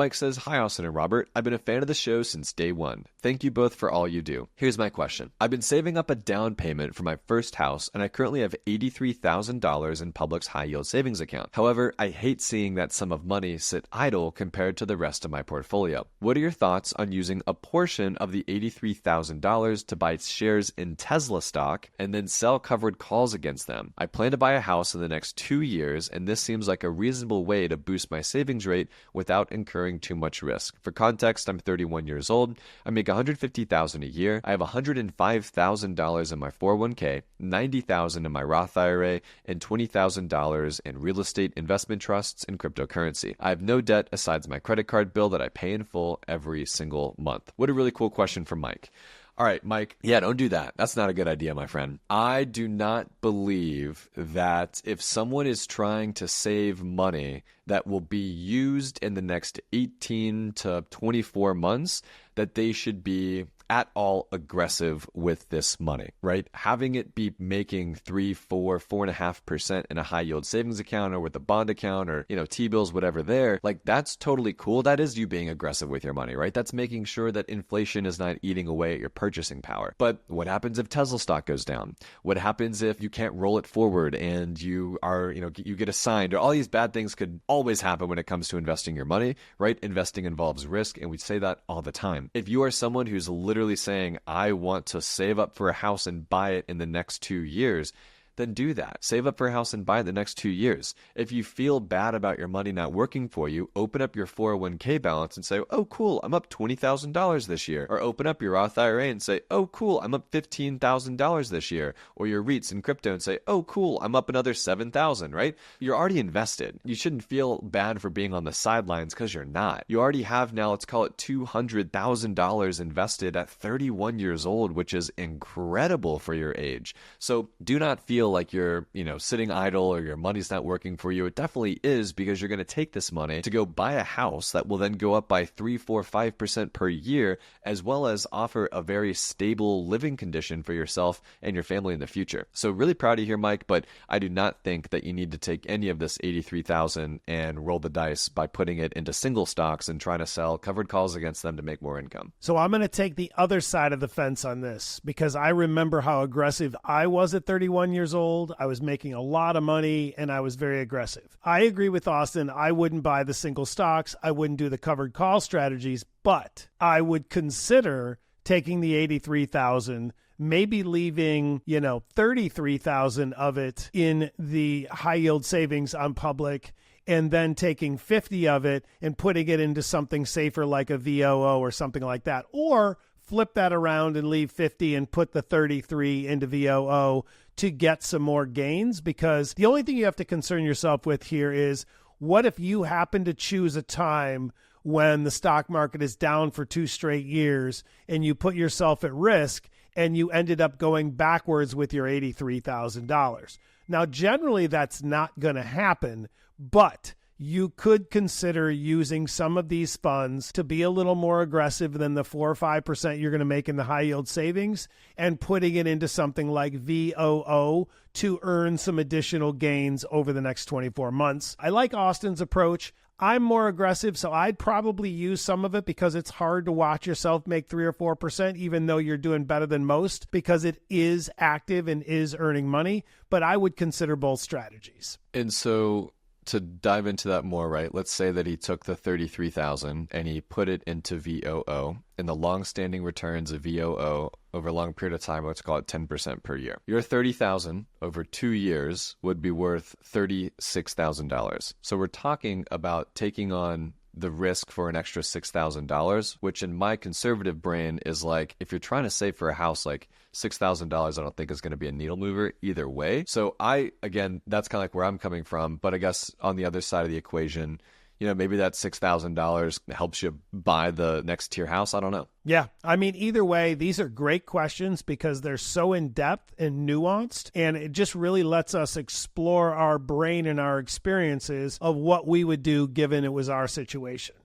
Mike says, "Hi, Austin and Robert. I've been a fan of the show since day one. Thank you both for all you do. Here's my question. I've been saving up a down payment for my first house, and I currently have $83,000 in Public's high-yield savings account. However, I hate seeing that sum of money sit idle compared to the rest of my portfolio. What are your thoughts on using a portion of the $83,000 to buy shares in Tesla stock and then sell covered calls against them? I plan to buy a house in the next 2 years, and this seems like a reasonable way to boost my savings rate without incurring too much risk. For context, I'm 31 years old. I make $150,000 a year. I have $105,000 in my 401k, $90,000 in my Roth IRA, and $20,000 in real estate investment trusts and cryptocurrency. I have no debt aside my credit card bill that I pay in full every single month." What a really cool question from Mike. All right, Mike. Yeah, don't do that. That's not a good idea, my friend. I do not believe that if someone is trying to save money that will be used in the next 18 to 24 months, that they should be at all aggressive with this money, right? Having it be making 3, 4, 4.5% in a high yield savings account or with a bond account or, T-bills, whatever there, like that's totally cool. That is you being aggressive with your money, right? That's making sure that inflation is not eating away at your purchasing power. But what happens if Tesla stock goes down? What happens if you can't roll it forward and you are, you get assigned, or all these bad things could always happen when it comes to investing your money, right? Investing involves risk, and we say that all the time. If you are someone who's literally saying, I want to save up for a house and buy it in the next 2 years, then do that. Save up for a house and buy it the next 2 years. If you feel bad about your money not working for you, open up your 401k balance and say, oh, cool, I'm up $20,000 this year. Or open up your Roth IRA and say, oh, cool, I'm up $15,000 this year. Or your REITs and crypto and say, oh, cool, I'm up another $7,000, right? You're already invested. You shouldn't feel bad for being on the sidelines because you're not. You already have now, let's call it $200,000 invested at 31 years old, which is incredible for your age. So do not feel like you're, sitting idle or your money's not working for you. It definitely is, because you're going to take this money to go buy a house that will then go up by 3, 4, 5% per year, as well as offer a very stable living condition for yourself and your family in the future. So really proud of you here, Mike, but I do not think that you need to take any of this $83,000 and roll the dice by putting it into single stocks and trying to sell covered calls against them to make more income. So I'm going to take the other side of the fence on this, because I remember how aggressive I was at 31 years old. I was making a lot of money and I was very aggressive. I agree with Austin. I wouldn't buy the single stocks. I wouldn't do the covered call strategies, but I would consider taking the 83,000, maybe leaving, 33,000 of it in the high yield savings on Public, and then taking 50 of it and putting it into something safer like a VOO or something like that. Or flip that around and leave 50 and put the 33 into VOO to get some more gains, because the only thing you have to concern yourself with here is, what if you happen to choose a time when the stock market is down for 2 straight years and you put yourself at risk and you ended up going backwards with your $83,000? Now, generally that's not going to happen, but you could consider using some of these funds to be a little more aggressive than the 4 or 5% you're going to make in the high yield savings, and putting it into something like VOO to earn some additional gains over the next 24 months. I like Austin's approach. I'm more aggressive, so I'd probably use some of it, because it's hard to watch yourself make 3 or 4%, even though you're doing better than most, because it is active and is earning money. But I would consider both strategies. And so to dive into that more, right? Let's say that he took the 33,000 and he put it into VOO, and the long-standing returns of VOO over a long period of time, let's call it 10% per year. Your 30,000 over 2 years would be worth $36,000. So we're talking about taking on the risk for an extra $6,000, which in my conservative brain is like, if you're trying to save for a house, like $6,000, I don't think is going to be a needle mover either way. So again, that's kind of like where I'm coming from. But I guess on the other side of the equation, maybe that $6,000 helps you buy the next tier house. I don't know. Yeah. I mean, either way, these are great questions because they're so in-depth and nuanced, and it just really lets us explore our brain and our experiences of what we would do given it was our situation.